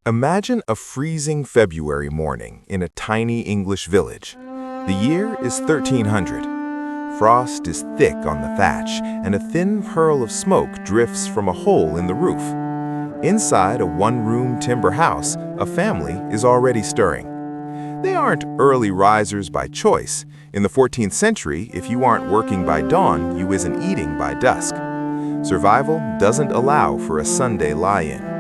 Imagine a freezing February morning in a tiny English village. The year is 1300. Frost is thick on the thatch, and a thin curl of smoke drifts from a hole in the roof. Inside a one-room timber house, a family is already stirring. They aren't early risers by choice. In the 14th century, if you aren't working by dawn, you isn't eating by dusk. Survival doesn't allow for a Sunday lie-in.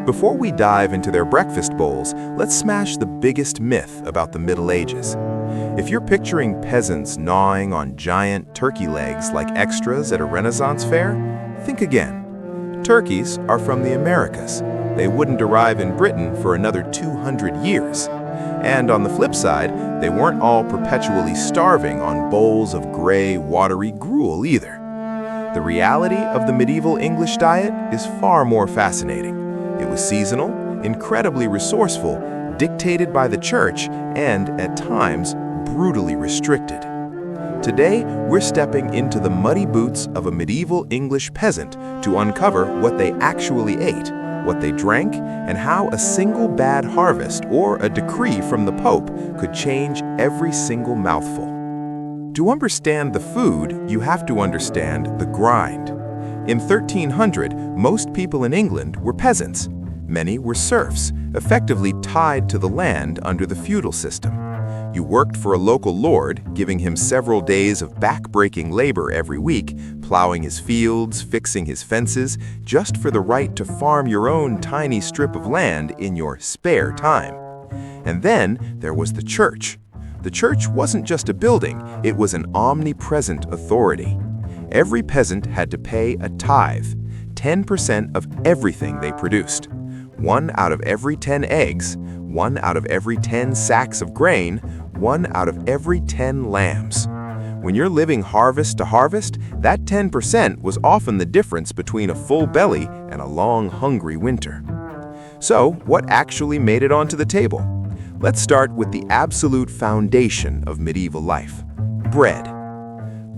Before we dive into their breakfast bowls, let's smash the biggest myth about the Middle Ages. If you're picturing peasants gnawing on giant turkey legs like extras at a Renaissance fair, think again. Turkeys are from the Americas. They wouldn't arrive in Britain for another 200 years. And on the flip side, they weren't all perpetually starving on bowls of gray, watery gruel either. The reality of the medieval English diet is far more fascinating. It was seasonal, incredibly resourceful, dictated by the church, and, at times, brutally restricted. Today, we're stepping into the muddy boots of a medieval English peasant to uncover what they actually ate, what they drank, and how a single bad harvest or a decree from the Pope could change every single mouthful. To understand the food, you have to understand the grind. In 1300, most people in England were peasants. Many were serfs, effectively tied to the land under the feudal system. You worked for a local lord, giving him several days of back-breaking labor every week, plowing his fields, fixing his fences, just for the right to farm your own tiny strip of land in your spare time. And then there was the church. The church wasn't just a building, it was an omnipresent authority. Every peasant had to pay a tithe, 10% of everything they produced. 1 out of every 10 eggs, 1 out of every 10 sacks of grain, 1 out of every 10 lambs. When you're living harvest to harvest, that 10% was often the difference between a full belly and a long, hungry winter. So, what actually made it onto the table? Let's start with the absolute foundation of medieval life: bread.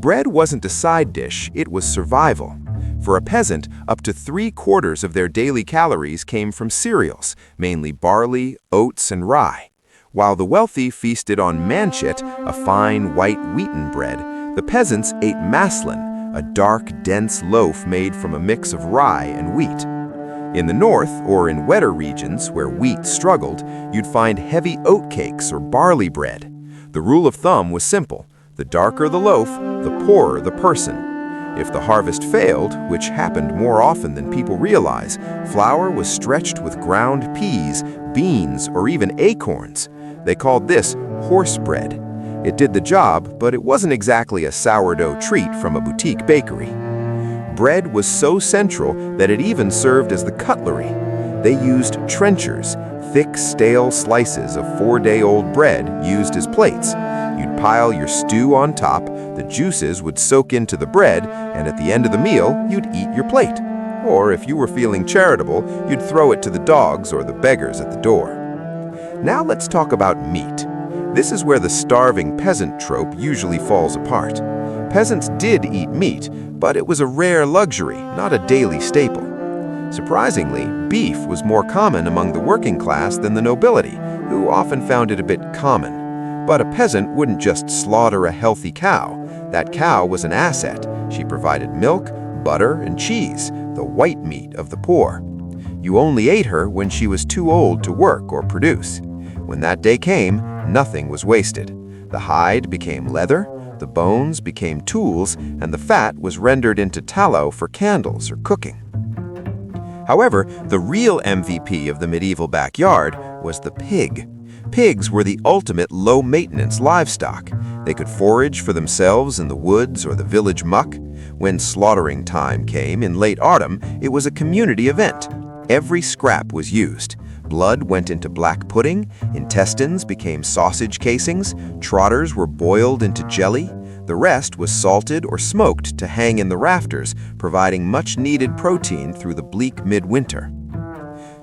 Bread wasn't a side dish, it was survival. For a peasant, up to 3/4 of their daily calories came from cereals, mainly barley, oats, and rye. While the wealthy feasted on manchet, a fine white wheaten bread, the peasants ate maslin, a dark, dense loaf made from a mix of rye and wheat. In the north, or in wetter regions where wheat struggled, you'd find heavy oat cakes or barley bread. The rule of thumb was simple: the darker the loaf, the poorer the person. If the harvest failed, which happened more often than people realize, flour was stretched with ground peas, beans, or even acorns. They called this horse bread. It did the job, but it wasn't exactly a sourdough treat from a boutique bakery. Bread was so central that it even served as the cutlery. They used trenchers, thick, stale slices of 4-day-old bread used as plates. You'd pile your stew on top, the juices would soak into the bread, and at the end of the meal, you'd eat your plate. Or if you were feeling charitable, you'd throw it to the dogs or the beggars at the door. Now let's talk about meat. This is where the starving peasant trope usually falls apart. Peasants did eat meat, but it was a rare luxury, not a daily staple. Surprisingly, beef was more common among the working class than the nobility, who often found it a bit common. But a peasant wouldn't just slaughter a healthy cow. That cow was an asset. She provided milk, butter, and cheese, the white meat of the poor. You only ate her when she was too old to work or produce. When that day came, nothing was wasted. The hide became leather, the bones became tools, and the fat was rendered into tallow for candles or cooking. However, the real MVP of the medieval backyard was the pig. Pigs were the ultimate low-maintenance livestock. They could forage for themselves in the woods or the village muck. When slaughtering time came in late autumn, it was a community event. Every scrap was used. Blood went into black pudding, intestines became sausage casings, trotters were boiled into jelly. The rest was salted or smoked to hang in the rafters, providing much-needed protein through the bleak midwinter.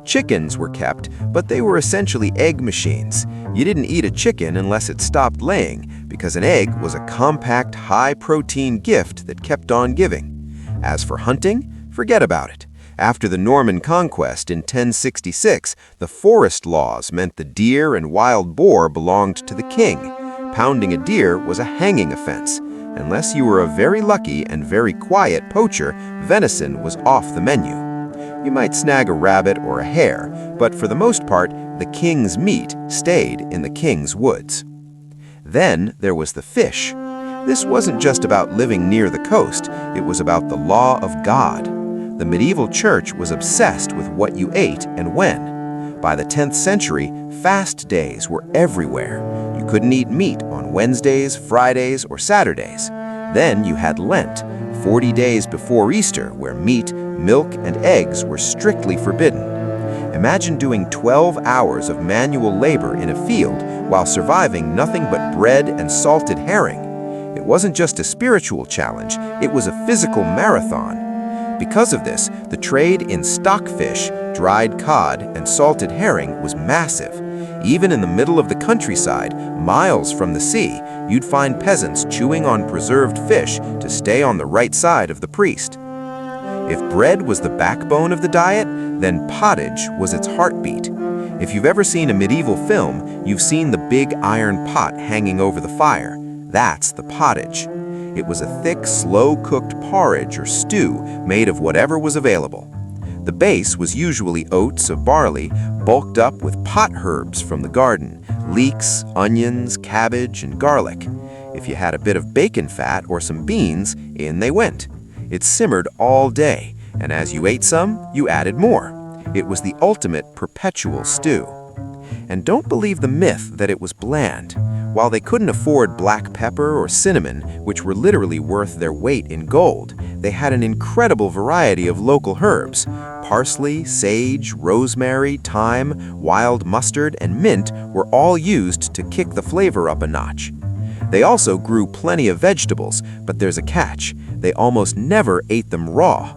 Chickens were kept, but they were essentially egg machines. You didn't eat a chicken unless it stopped laying, because an egg was a compact, high-protein gift that kept on giving. As for hunting, forget about it. After the Norman conquest in 1066, the forest laws meant the deer and wild boar belonged to the king. Pounding a deer was a hanging offense. Unless you were a very lucky and very quiet poacher, venison was off the menu. You might snag a rabbit or a hare, but for the most part, the king's meat stayed in the king's woods. Then there was the fish. This wasn't just about living near the coast, it was about the law of God. The medieval church was obsessed with what you ate and when. By the 10th century, fast days were everywhere. You couldn't eat meat on Wednesdays, Fridays, or Saturdays. Then you had Lent, 40 days before Easter, where meat, milk, and eggs were strictly forbidden. Imagine doing 12 hours of manual labor in a field while surviving nothing but bread and salted herring. It wasn't just a spiritual challenge, it was a physical marathon. Because of this, the trade in stockfish, dried cod, and salted herring was massive. Even in the middle of the countryside, miles from the sea, you'd find peasants chewing on preserved fish to stay on the right side of the priest. If bread was the backbone of the diet, then pottage was its heartbeat. If you've ever seen a medieval film, you've seen the big iron pot hanging over the fire. That's the pottage. It was a thick, slow-cooked porridge or stew made of whatever was available. The base was usually oats of barley, bulked up with pot herbs from the garden, leeks, onions, cabbage, and garlic. If you had a bit of bacon fat or some beans, in they went. It simmered all day, and as you ate some, you added more. It was the ultimate perpetual stew. And don't believe the myth that it was bland. While they couldn't afford black pepper or cinnamon, which were literally worth their weight in gold, they had an incredible variety of local herbs. Parsley, sage, rosemary, thyme, wild mustard, and mint were all used to kick the flavor up a notch. They also grew plenty of vegetables, but there's a catch. They almost never ate them raw.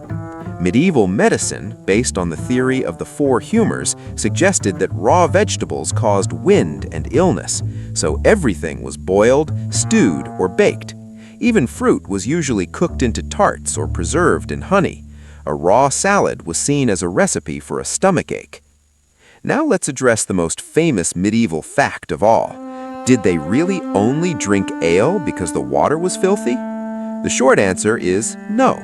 Medieval medicine, based on the theory of the four humors, suggested that raw vegetables caused wind and illness, so everything was boiled, stewed, or baked. Even fruit was usually cooked into tarts or preserved in honey. A raw salad was seen as a recipe for a stomachache. Now let's address the most famous medieval fact of all. Did they really only drink ale because the water was filthy? The short answer is no.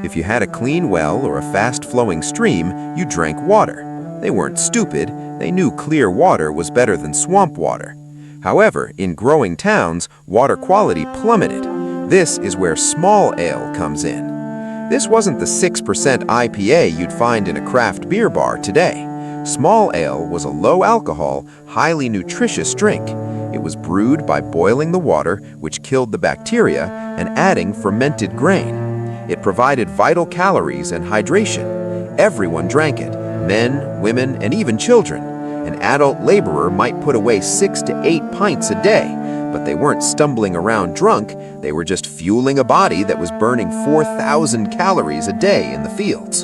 If you had a clean well or a fast-flowing stream, you drank water. They weren't stupid, they knew clear water was better than swamp water. However, in growing towns, water quality plummeted. This is where small ale comes in. This wasn't the 6% IPA you'd find in a craft beer bar today. Small ale was a low-alcohol, highly nutritious drink. It was brewed by boiling the water, which killed the bacteria, and adding fermented grain. It provided vital calories and hydration. Everyone drank it, men, women, and even children. An adult laborer might put away 6 to 8 pints a day, but they weren't stumbling around drunk, they were just fueling a body that was burning 4,000 calories a day in the fields.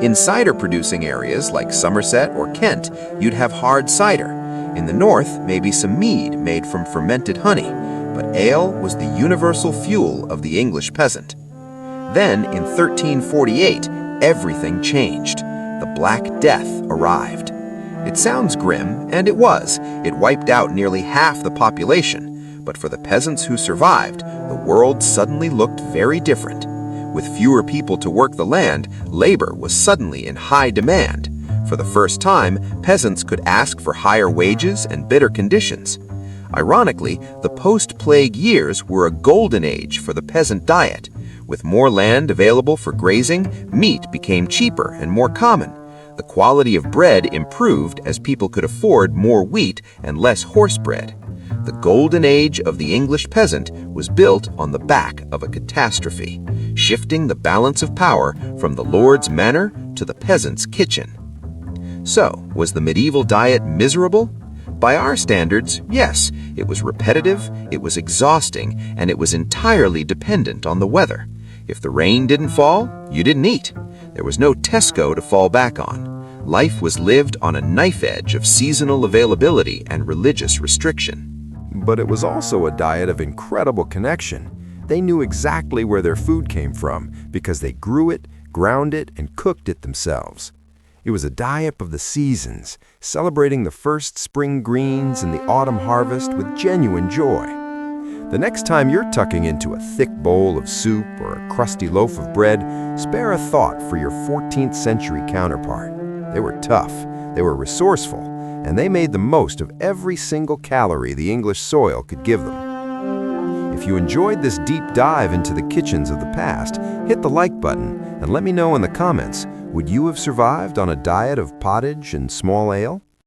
In cider-producing areas like Somerset or Kent, you'd have hard cider. In the north, maybe some mead made from fermented honey, but ale was the universal fuel of the English peasant. Then, in 1348, everything changed. The Black Death arrived. It sounds grim, and it was. It wiped out nearly half the population. But for the peasants who survived, the world suddenly looked very different. With fewer people to work the land, labor was suddenly in high demand. For the first time, peasants could ask for higher wages and better conditions. Ironically, the post-plague years were a golden age for the peasant diet. With more land available for grazing, meat became cheaper and more common. The quality of bread improved as people could afford more wheat and less horse bread. The golden age of the English peasant was built on the back of a catastrophe, shifting the balance of power from the lord's manor to the peasant's kitchen. So, was the medieval diet miserable? By our standards, yes, it was repetitive, it was exhausting, and it was entirely dependent on the weather. If the rain didn't fall, you didn't eat. There was no Tesco to fall back on. Life was lived on a knife edge of seasonal availability and religious restriction. But it was also a diet of incredible connection. They knew exactly where their food came from because they grew it, ground it, and cooked it themselves. It was a diet of the seasons, celebrating the first spring greens and the autumn harvest with genuine joy. The next time you're tucking into a thick bowl of soup or a crusty loaf of bread, spare a thought for your 14th century counterpart. They were tough, they were resourceful, and they made the most of every single calorie the English soil could give them. If you enjoyed this deep dive into the kitchens of the past, hit the like button and let me know in the comments, would you have survived on a diet of pottage and small ale?